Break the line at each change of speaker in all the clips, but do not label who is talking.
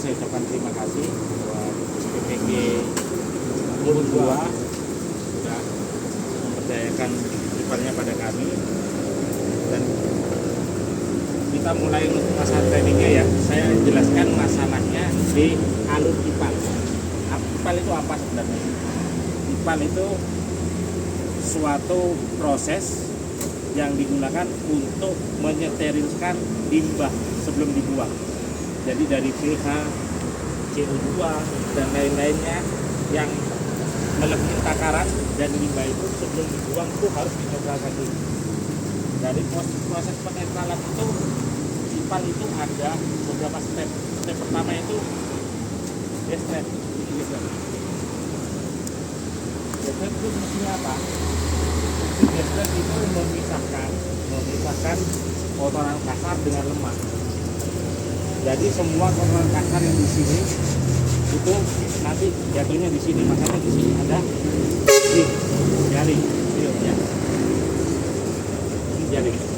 saya ucapkan terima kasih buat PPG Ubud 2 sudah mempercayakan ipalnya pada kami, dan kita mulai untuk masa trainingnya ya. Saya jelaskan masalahnya di alur ipal. Ipal itu apa sebenarnya? Ipal itu suatu proses yang digunakan untuk menyeterilkan limbah sebelum dibuang. Jadi dari pH, CO2 dan lain-lainnya yang melebihi takaran dan limbah itu sebelum dibuang itu harus dinetralkan dulu. Dari proses penetralan itu, ipal itu ada beberapa step. Step pertama itu gas trap. Gas trap itu fungsinya apa? Fungsi gas trap itu memisahkan kotoran kasar dengan lemak. Jadi semua kotoran kasar yang di sini itu nanti jatuhnya di sini, makanya di sini ada jaring, ya.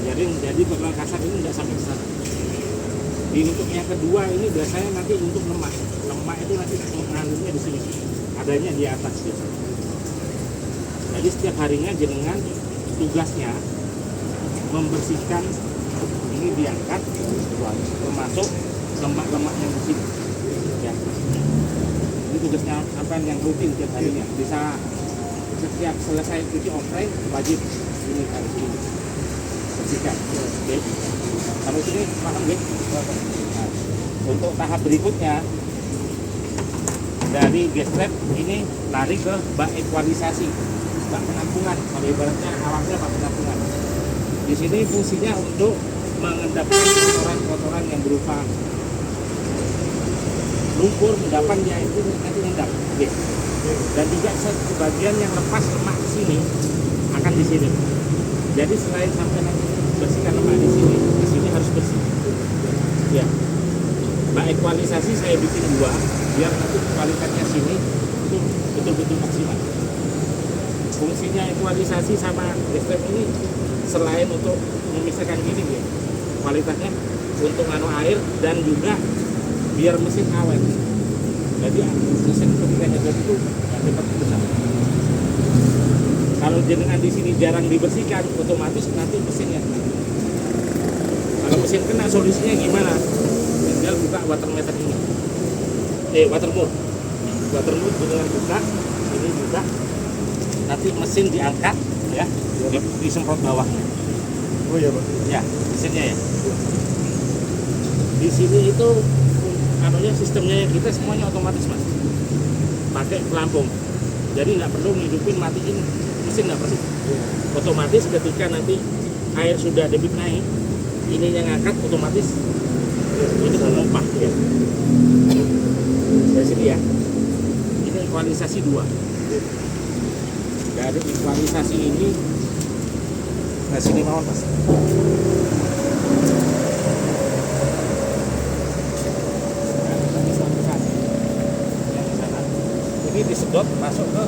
Jaring, jadi kotoran kasar ini tidak sampai ke sana. Untuk yang kedua ini biasanya nanti untuk lemak itu nanti mengandungnya di sini, adanya di atas biasanya. Jadi setiap harinya jenengan tugasnya membersihkan ini, diangkat termasuk lemak-lemaknya di sini. Ya. Ini tugasnya apa yang rutin tiap harinya. Bisa setiap selesai cuci oprek wajib ini harus ini bersihkan. Oke. Sampai sini paham nggih? Nah, untuk tahap berikutnya dari gas trap ini lari ke bak ekualisasi, bak penampungan. Kalau ibaratnya awalnya bak penampungan. Di sini fungsinya untuk mengendapkan kotoran-kotoran yang berupa lumpur, endapannya itu nanti endap. Okay. Dan juga sebagian yang lepas lemak di sini akan di sini. Jadi selain sampai nanti bersihkan lemak di sini harus bersih. Ya. Bak ekualisasi saya bikin 2 biar nanti kualitasnya sini itu betul-betul maksimal. Fungsinya ekualisasi sama gas trap ini selain untuk memisahkan gini ya, kualitasnya untuk nano air dan juga biar mesin awet. Jadi mesin ketika nyegat itu nggak cepat besar. Kalau jenengan di sini jarang dibersihkan, otomatis nanti mesinnya. Kalau mesin kena, solusinya gimana? Tinggal buka water meter ini. Water mode dengan buka ini juga. Nanti mesin diangkat ya, disemprot bawahnya.
Oh iya, Pak.
Ya, mesinnya ya. Di sini itu sistemnya kita semuanya otomatis, Mas. Pakai pelampung. Jadi nggak perlu ngidupin, matiin mesin, nggak perlu. Otomatis ketika nanti air sudah debit naik, ininya ngangkat otomatis ini menumpah ya. Dari sini ya. Ini ekualisasi 2. Dari ekualisasi ini nah sini mau, Mas. Ini disedot masuk ke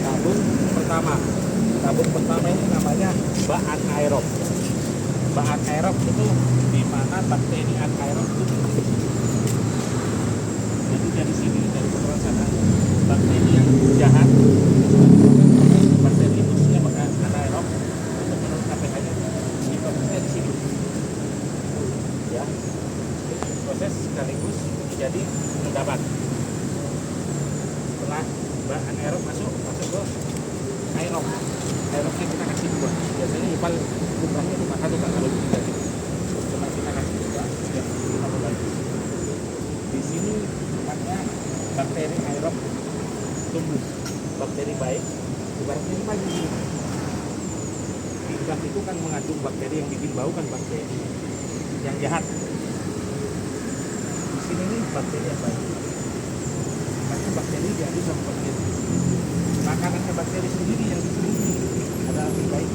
tabung pertama. Tabung pertama ini namanya bak anaerob. Bak anaerob itu di mana bakteri anaerob itu. Jadi dari sini, dari sebelah sana, bakteri yang jahat, bakteri itu sebenarnya bak anaerob untuk menurunkan pH-nya diprosesnya di sini. Ya, proses sekaligus jadi endapan. Setelah bak anaerob masuk ke aerob. Aerobnya kita kasih 2. Biasanya ipal ukurannya cuma 1 kan kalau kita gitu. Cuma kita kasih 2 biar kita lagi. Di sini tempatnya bakteri aerob tumbuh. Bakteri baik. Ibaratnya ini pagi ini. Limbah itu kan mengandung bakteri yang bikin bau, kan bakteri yang jahat. Di sini nih bakteri yang baik. Karena bakteri jadi sama bakteri. Makanannya bakteri sendiri yang di sini ada lebih baik.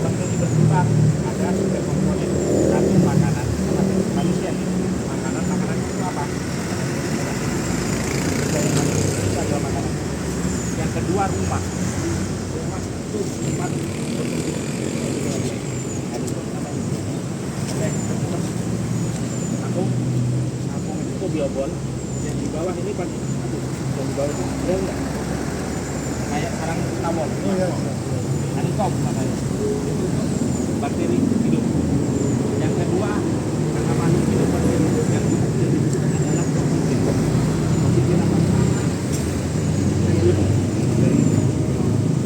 Bakteri berkembang ada tiga komponen. Satu makanan, manusia nih. Makanan itu apa? Itu adalah makanan. Yang kedua rumah. Rumah itu tempat untuk ada global, yang di bawah ini pakai yang di bawah itu ada enggak? Kayak sarang tawon.
Oh iya.
Honeycomb namanya. Itu bakteri hidup. Yang kedua, apa hidup bakteri yang dibutuhkan adalah oksigen. Oksigen apa? Hidup.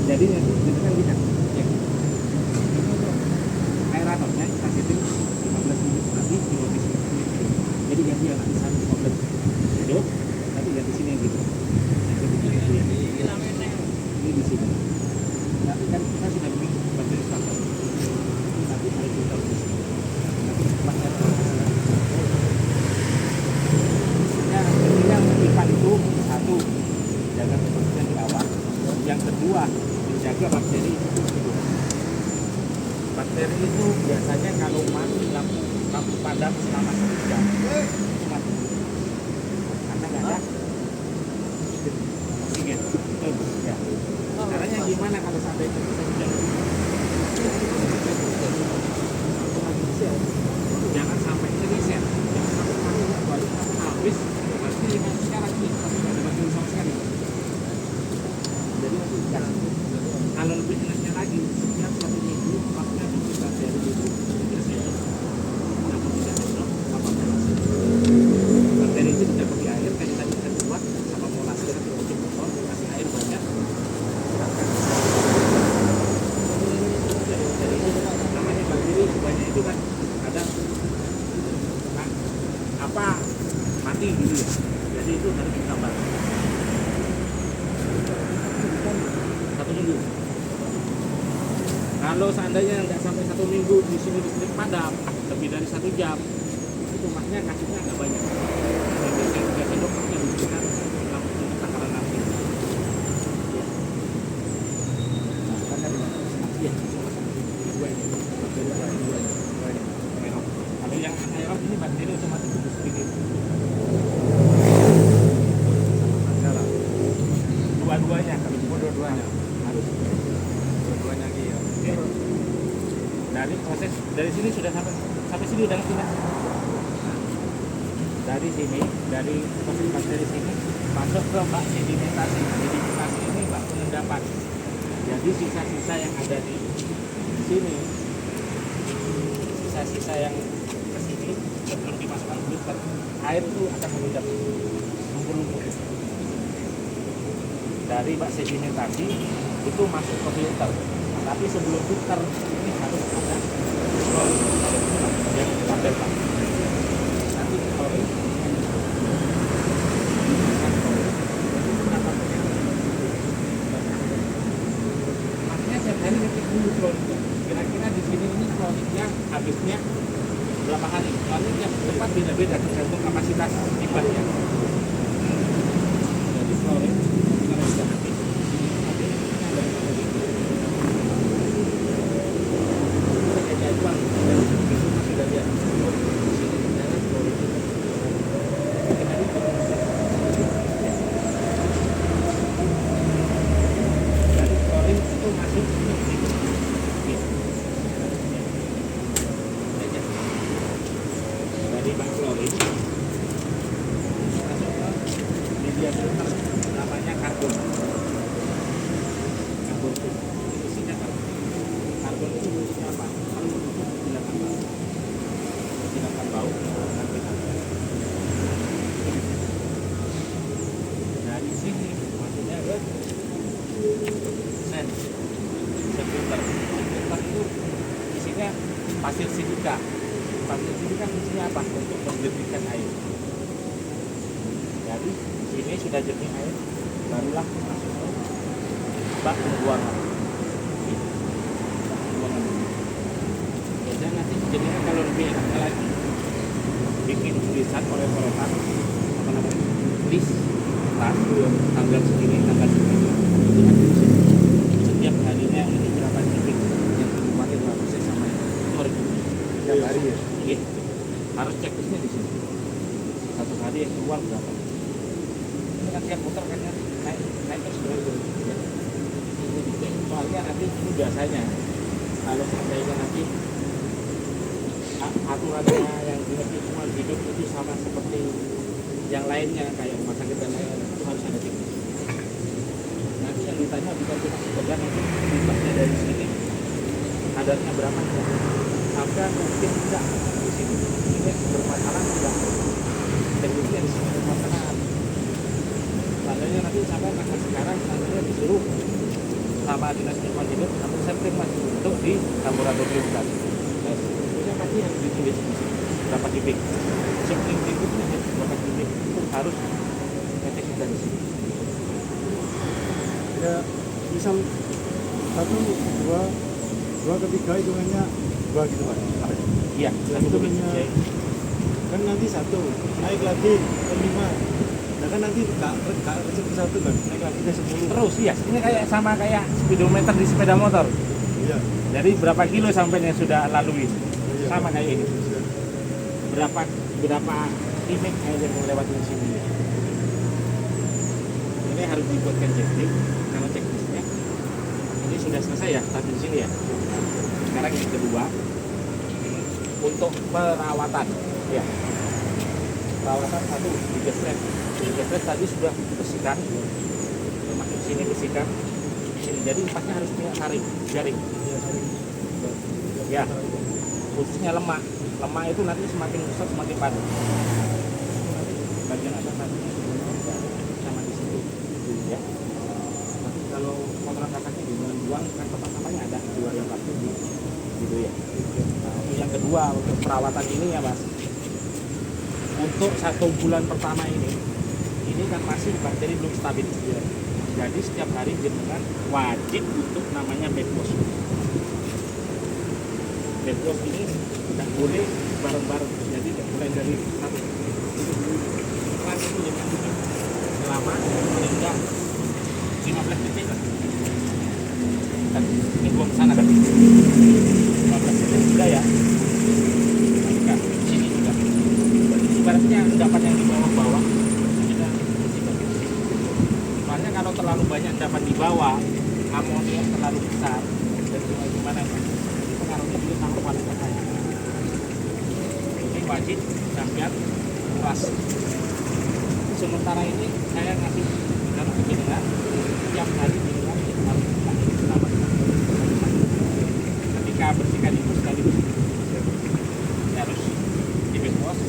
Jadi nanti kita kan lihat cek. Aeratornya kita setting 15 menit nanti di lokasi. Jadi ganti yang nanti 115 hidup, nanti ganti sini yang gitu. Ini di sini. Nanti kan kita sudah bikin bakteri starter. Nanti ada filter di sini. Nanti tempatnya ya, yang ikan itu satu jaga kebersihan di awal. Yang kedua menjaga bakteri itu hidup. Bakteri itu biasanya kalau mati lampu padam selama 1 jam itu mati. Karena nggak ada oksigen. Ya. Caranya gimana kalau sampai itu hujan? Jangan sampai reset, jangan sampai habis pasti sekarang ini pasti nggak ada bakteri sama sekali. Jadi kalau lebih enaknya lagi setiap 1 minggu maksudnya bikin bakteri itu biasanya namun tidak cocok sama molase. Bakteri itu tidak pakai air kayak tadi kita buat sama molase nanti bikin motor kasih air banyak. Jadi namanya bakteri banyak itu kan ada apa mati gitu ya. Jadi itu harus ditambah 1 minggu. Kalau seandainya nggak sampai 1 minggu di sini listrik padam lebih dari 1 jam, itu maknya kasusnya agak banyak. Biasanya 3 sendok maknya diberikan takaran api. Ya. Nah, kan tadi ya dua ini, bakteri dua ini. Kalau yang anaerob ini bakteri otomatis itu sedikit. Sama dua-duanya, kalau semua dua-duanya harus dua-duanya lagi ya. Oke. Dari proses dari sini sudah sampai sini udah ngerti nggak? Dari sini, dari proses bakteri sini masuk ke bak sedimentasi. Sedimentasi ini bak pengendapan. Jadi sisa-sisa yang ada di sini, sisa-sisa yang ke sini sebelum dimasukkan filter, air itu akan mengendap lumpur-lumpur. Dari bak sedimentasi itu masuk ke filter. Tapi sebelum filter ini harus ada yang ditambahkan. Nanti kalau makanya setiap hari ngetik dulu kloniknya. Kira-kira di sini ini kloniknya habisnya berapa hari? Klonik yang tempat beda-beda tergantung kapasitas limbahnya. Jadi klonik kalau sudah habis namanya karbon. Karbon itu isinya karbon. Karbon itu isinya apa? Kalau itu hilangkan bau, dari sini maksudnya ke sen filter. Filter itu isinya pasir silika. Pasir silika fungsinya apa? Untuk menjernihkan air. Jadi ini sudah jernih air, barulah masuk ke bak pembuangan. Dan nanti jadinya kalau lebih enaknya lagi bikin tulisan oleh-olehan apa namanya list tas tanggal segini itu kan setiap harinya ini berapa titik yang dipakai berapa persen sama itu harus
Tiap hari ya?
Iya, harus checklistnya di sini. Satu hari yang keluar berapa? Ini kan tiap muter kan naik terus berapa? Ini dicek. Soalnya nanti ini biasanya kalau seandainya nanti aturannya yang dimensi semua hidup itu sama seperti yang lainnya kayak rumah sakit dan lain-lain itu harus ada teknis. Nanti yang ditanya bukan cuma sekedar nanti limbahnya dari sini kadarnya berapa, sampai mungkin tidak di sini ini bermasalah tidak teknisnya di sini bermasalah. Seandainya nanti sampai akan sekarang seandainya disuruh sama dinas lingkungan hidup atau sampling masih untuk di laboratorium tadi. Itu pasti harus ditulis di sini berapa kubik. Sampling berikutnya berapa kubik itu harus deteksi dari sini.
Ya, misal 1, 2, ketiga hitungannya 2 gitu Pak.
Iya,
Yang hitungannya kan nanti 1 naik lagi ke 5. Nah kan nanti nggak resep ke 1 kan, naik lagi ke 10.
Terus iya, ini kayak sama kayak speedometer di sepeda motor.
Iya.
Jadi berapa kilo sampainya sudah lalui.
Iya.
Sama kayak ini.
Iya.
Berapa image yang melewati sini. Ini harus dibuatkan checklist karena checklistnya ini sudah selesai ya tadi di sini ya. Sekarang yang kedua ini untuk perawatan ya. Perawatan 1 di gas tadi sudah bersihkan, termasuk sini bersihkan sini, jadi empatnya harus punya jaring ya, khususnya lemak itu nanti semakin besar semakin padat. Bagian atas satunya sama di situ ya. Tapi kalau kotoran kasarnya dibuang kan tempat sampahnya ada di luar yang pasti gitu ya. Nah, untuk yang kedua untuk perawatan ini ya Mas, untuk 1 bulan pertama ini kan masih bakteri belum stabil ya. Jadi setiap hari jenengan wajib untuk namanya bed wash. Bed wash ini tidak boleh bareng-bareng, jadi mulai dari 1 kelas itu jangan selama paling enggak 15 detik lah. Kan ini buang sana kan 15 detik juga ya. Juga sini juga. Ibaratnya endapan yang di bawah-bawah kita bersihkan. Soalnya kalau terlalu banyak endapan di bawah, amonia terlalu besar dan gimana kan, itu pengaruhnya juga sama kualitas air. Ini wajib sampean kelas. Sementara ini saya ngasih dalam kebenaran tiap hari dengan harus selamat. Ketika bersihkan itu sekali harus di bed wash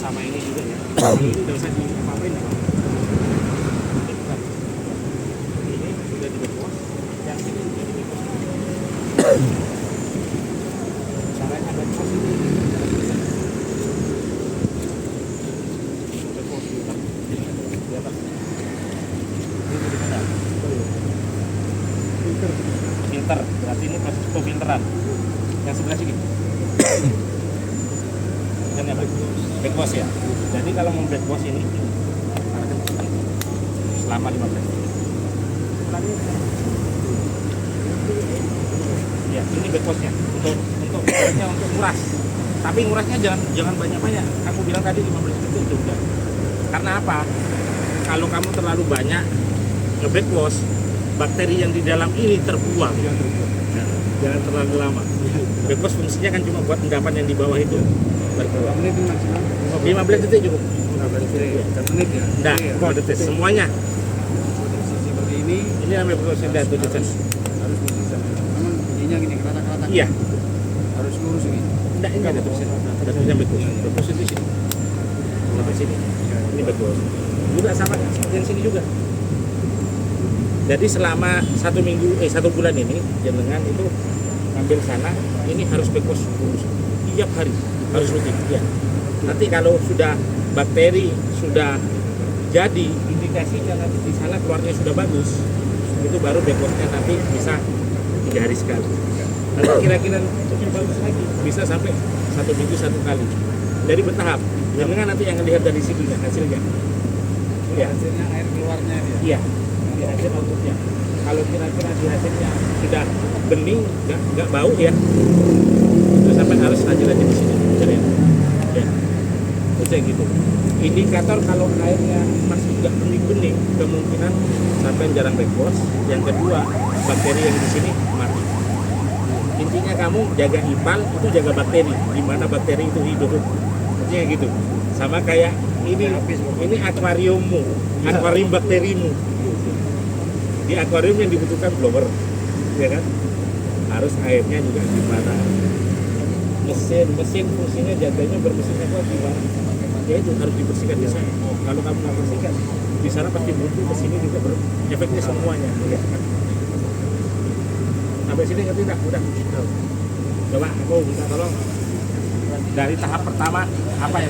sama ini juga ya. Ini udah usah diapa-apain ya Pak. Ini sudah di bed wash, yang ini juga di bed wash. Caranya bed wash ini bed wash di atas. Ini di mana? Filter, berarti ini proses pemfilteran. Yang sebelah sini. Kan ya Pak? Back wash ya. Jadi kalau mau back wash ini selama 15 menit. Ya, ini back washnya untuk nguras. Tapi ngurasnya jangan banyak-banyak. Aku bilang tadi 15 menit itu udah. Karena apa? Kalau kamu terlalu banyak nge-back wash, bakteri yang di dalam ini terbuang. Jangan terlalu lama. Back wash fungsinya kan cuma buat endapan yang di bawah itu. Berapa menit maksimal? 15 detik cukup. 15 detik. 1 menit ya? Enggak, 5 detik. Semuanya.
Seperti ini
Ini namanya proses dan tujuan.
harus bisa. Namun bunyinya gini kerata-kerata.
Iya.
Harus lurus ini.
Enggak, ini ada tulisan. Ada tulisan back wash. Back wash itu sini. Sampai sini. Ini back wash. Juga sama seperti yang sini juga. Jadi selama 1 bulan ini jenengan itu ambil sana, ini harus back wash tiap hari, harus rutin ya. Nanti kalau sudah bakteri sudah jadi indikasinya nanti di sana keluarnya sudah bagus, itu baru back washnya nanti bisa 3 hari sekali. Nanti kira-kira lebih bagus lagi bisa sampai 1 minggu 1 kali. Jadi bertahap. Jenengan nanti yang lihat dari situnya hasilnya. Ya.
Hasilnya air keluarnya dia.
Iya. Di hasil outputnya. Kalau kira-kira di hasilnya sudah bening, nggak bau ya, itu sampai harus lanjut di sini. Jadi, ya, itu gitu. Indikator kalau airnya masih nggak bening-bening, kemungkinan sampai jarang back wash. Yang kedua, bakteri yang di sini mati. Intinya kamu jaga ipal, itu jaga bakteri. Di mana bakteri itu hidup. Intinya gitu. Sama kayak ini akuariummu, akuarium bakterimu. Di akuarium yang dibutuhkan blower, ya kan? Harus airnya juga gimana? Mesin fungsinya jaganya bermesinnya kuat gimana? Ya itu harus dibersihkan di sana. Kalau kamu nggak bersihkan, di sana pasti buntu, ke sini juga efeknya semuanya. Ya. Sampai sini ngerti nggak? Udah. Coba aku minta tolong dari tahap pertama apa ya?